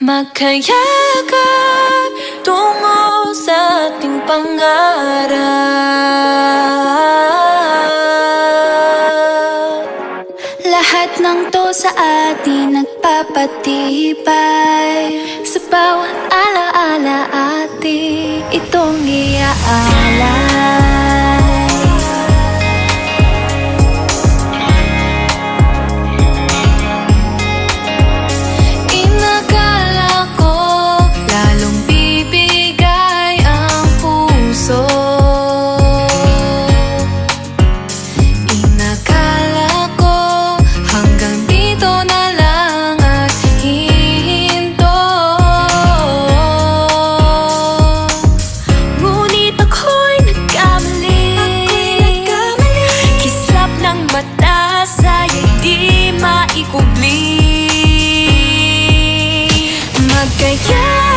Magkayakap tungo sa ating pangarap. Lahat ng to sa atin nagpapatibay. Sa bawat alaala ating itong iaalay. Inakala ko lalong bibigay ang puso. Inakala ko hanggang dito na lang at hihinto. Ngunit ako'y nagkamali. Kislap ng mata sa'yo'y di maikubli. Magkaya